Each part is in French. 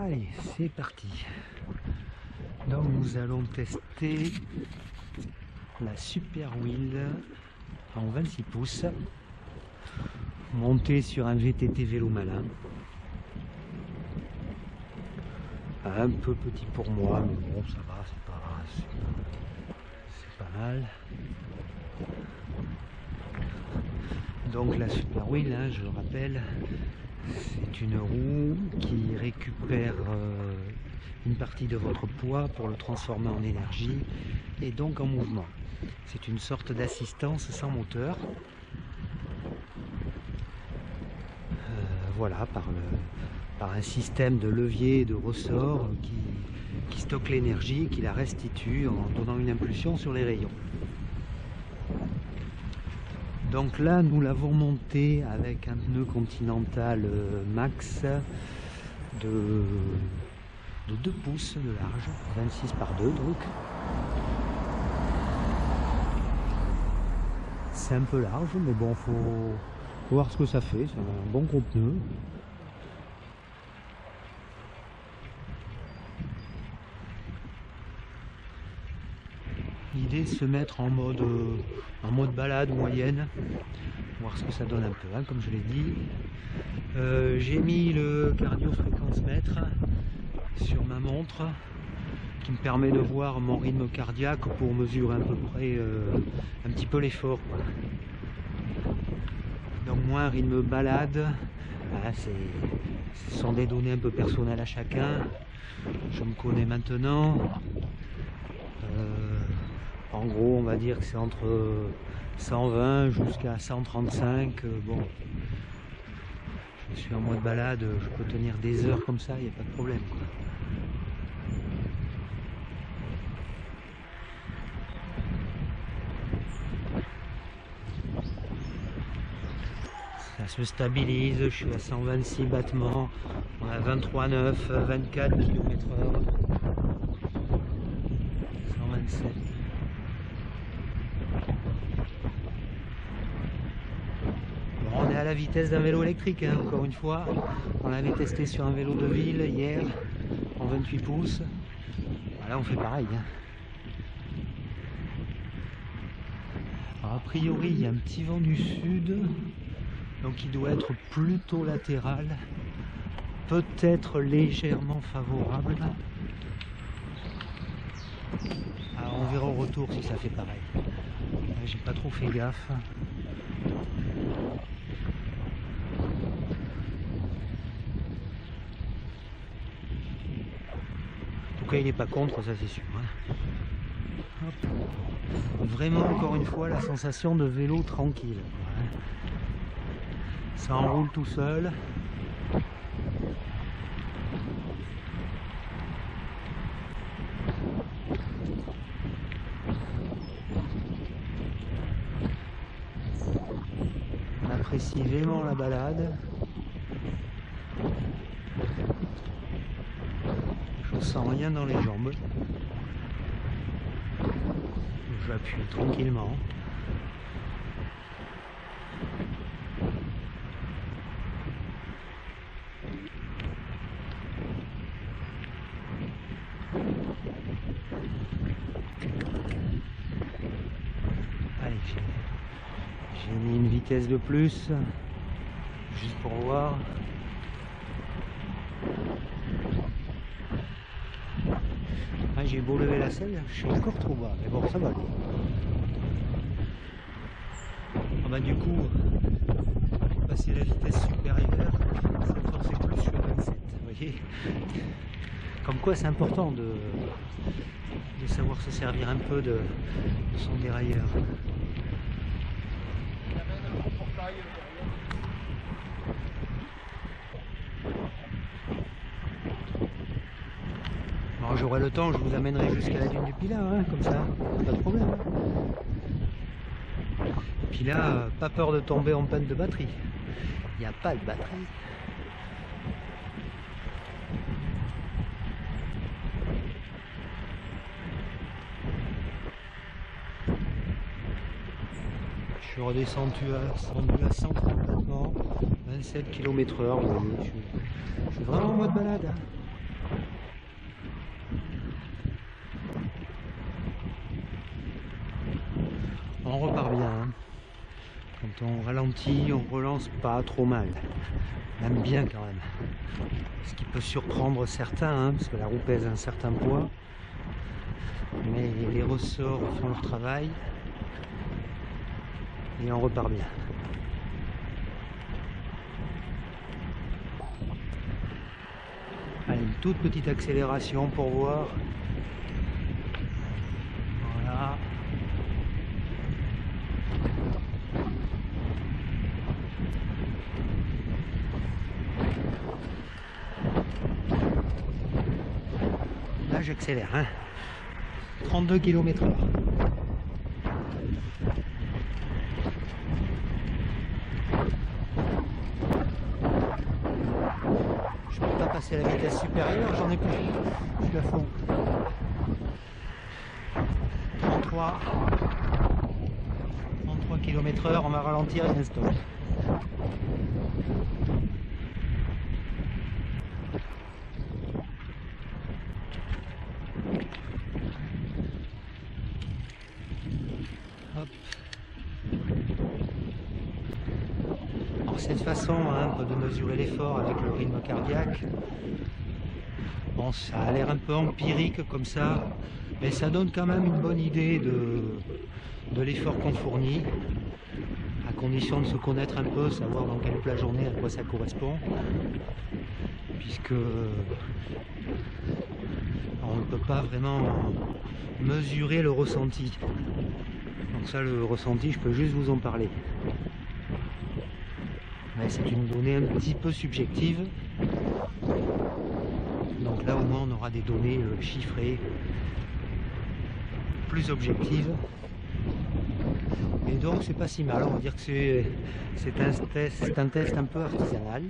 Allez, c'est parti. Donc nous allons tester la Super Wheel en 26 pouces montée sur un VTT vélo malin. Un peu petit pour moi, mais bon, ça va, c'est pas mal. Donc la Super Wheel, hein, je le rappelle, c'est une roue qui récupère une partie de votre poids pour le transformer en énergie et donc en mouvement. C'est une sorte d'assistance sans moteur. Voilà, par un système de levier et de ressort qui stocke l'énergie, qui la restitue en donnant une impulsion sur les rayons. Donc là, nous l'avons monté avec un pneu Continental Max de 2 pouces de large, 26 par 2 donc. C'est un peu large, mais bon, faut voir ce que ça fait. C'est un bon gros pneu. L'idée, c'est de se mettre en mode balade moyenne, voir ce que ça donne un peu, hein, comme je l'ai dit. J'ai mis le cardio-fréquence-mètre sur ma montre qui me permet de voir mon rythme cardiaque pour mesurer à peu près un petit peu l'effort. Donc moi, un rythme balade, voilà, ce sont des données un peu personnelles à chacun. Je me connais maintenant. En gros, on va dire que c'est entre 120 jusqu'à 135. Bon, je suis en mode balade, je peux tenir des heures comme ça, il n'y a pas de problème, quoi. Ça se stabilise, je suis à 126 battements, on a 23,9, 24 km/h, 127. Bon, on est à la vitesse d'un vélo électrique, hein, encore une fois. On l'avait testé sur un vélo de ville hier, en 28 pouces. Voilà, on fait pareil, hein. Alors, a priori, il y a un petit vent du sud. Donc il doit être plutôt latéral, peut-être légèrement favorable. Alors on verra au retour si ça fait pareil. J'ai pas trop fait gaffe. En tout cas il n'est pas contre, ça c'est sûr, hein. Hop. Vraiment encore une fois la sensation de vélo tranquille, quoi, hein. Ça enroule tout seul. On apprécie vraiment la balade. Je sens rien dans les jambes. J'appuie tranquillement. Allez, j'ai mis une vitesse de plus, juste pour voir. Ah, j'ai beau lever la selle, je suis encore trop bas, mais bon, ça va aller. Ah bah du coup, pour passer la vitesse supérieure, cette fois c'est plus sur 27, vous voyez. Comme quoi c'est important de savoir se servir un peu de son dérailleur. Bon, j'aurai le temps, je vous amènerai jusqu'à la dune du Pilat, hein, comme ça, pas de problème. Puis là, pas peur de tomber en panne de batterie. Il n'y a pas de batterie. Je suis redescendu à 130 battements, 27 km/h. Je suis vraiment en mode balade, hein. Quand on ralentit, on relance pas trop mal. Même bien quand même. Ce qui peut surprendre certains, hein, parce que la roue pèse un certain poids. Mais les ressorts font leur travail. Et on repart bien. Allez, une toute petite accélération pour voir. Voilà. Là j'accélère, hein. 32 km/h. Je peux pas passer à la vitesse supérieure, j'en ai plus. Je suis à fond. 33 km/h, on va ralentir et un stop. Hop. Alors cette façon hein, de mesurer l'effort avec le rythme cardiaque, bon, ça a l'air un peu empirique comme ça, mais ça donne quand même une bonne idée de l'effort qu'on fournit, à condition de se connaître un peu, savoir dans quelle plage on est, à quoi ça correspond, puisque on ne peut pas vraiment mesurer le ressenti. Donc ça, le ressenti, je peux juste vous en parler. Mais c'est une donnée un petit peu subjective. Donc là, au moins, on aura des données chiffrées, plus objectives. Et donc, c'est pas si mal. On va dire que c'est un test un peu artisanal,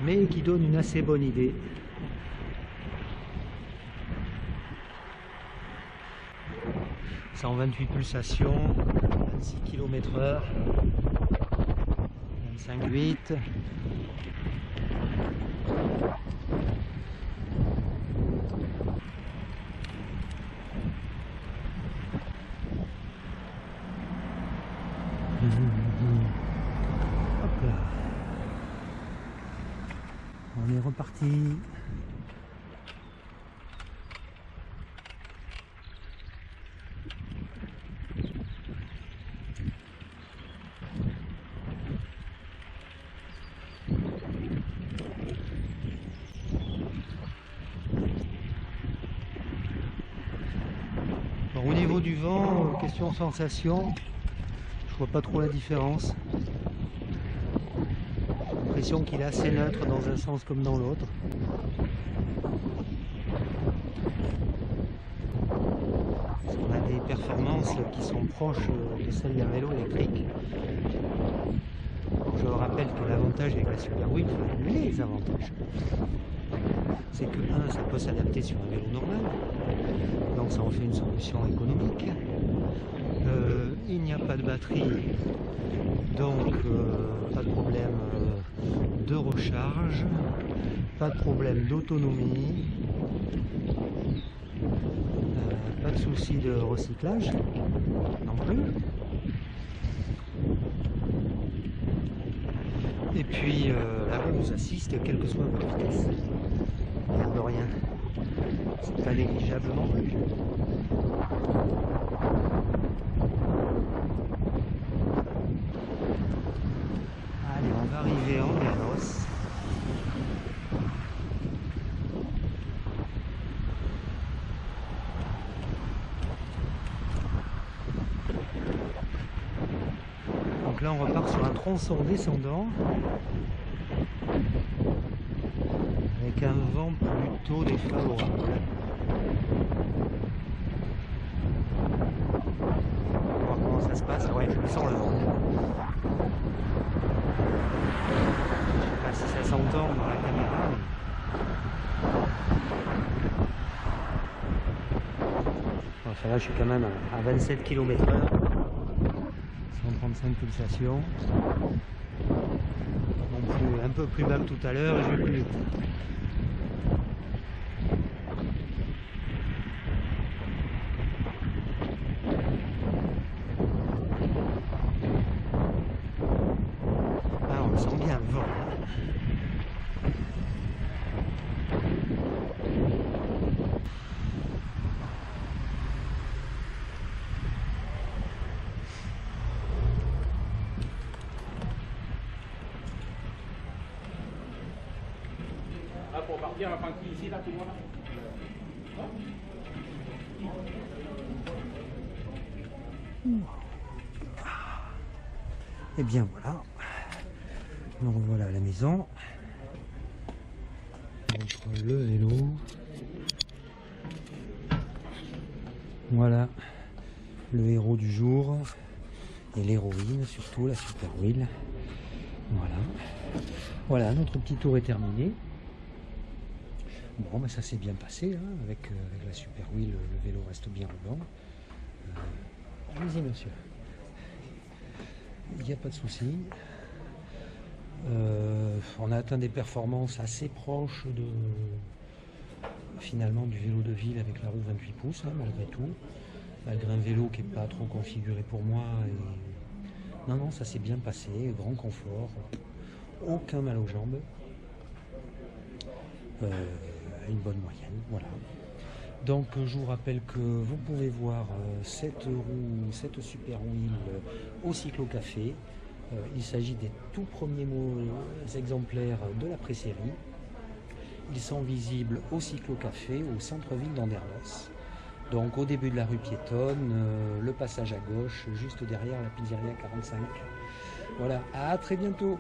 mais qui donne une assez bonne idée. « 128 pulsations, 26 km/h, 25,8. Hop là. On est reparti. Au niveau du vent, question sensation, je vois pas trop la différence. J'ai l'impression qu'il est assez neutre dans un sens comme dans l'autre. On a des performances qui sont proches de celles d'un vélo électrique. Je rappelle que l'avantage avec la Super Wheel, les avantages, c'est que ça peut s'adapter sur un vélo normal, donc ça en fait une solution économique. Il n'y a pas de batterie, donc pas de problème de recharge, pas de problème d'autonomie, pas de souci de recyclage non plus. Et puis la roue nous assiste quelle que soit votre vitesse. L'air de rien. C'est pas négligeable non plus. Allez, on va arriver en Llanos. Donc là on repart sur un tronçon descendant avec un vent plutôt défavorable. On va voir comment ça se passe. Ouais, je sens le vent. Je sais pas si ça s'entend dans la caméra. Enfin là je suis quand même à 27 km/h. 135 pulsations. Donc un peu plus bas que tout à l'heure et je vais plus vite. Là, pour partir, tranquille ici, là, tout le monde. Et bien voilà. Donc voilà la maison. Donc le vélo. Voilà le héros du jour et l'héroïne surtout, la Super Wheel. Voilà. Voilà, notre petit tour est terminé. Bon, ben ça s'est bien passé hein, avec la Super Wheel, le vélo reste bien roulant. Allez-y monsieur. Il n'y a pas de souci. On a atteint des performances assez proches de finalement du vélo de ville avec la roue 28 pouces hein, malgré tout, malgré un vélo qui n'est pas trop configuré pour moi et... non ça s'est bien passé, grand confort, aucun mal aux jambes, une bonne moyenne, voilà. Donc je vous rappelle que vous pouvez voir cette Super Wheel au Cyclo-Café. Il s'agit des tout premiers exemplaires de la pré-série. Ils sont visibles au Cyclo-Café, au centre-ville d'Anderlos. Donc au début de la rue piétonne, le passage à gauche, juste derrière la pizzeria 45. Voilà, à très bientôt.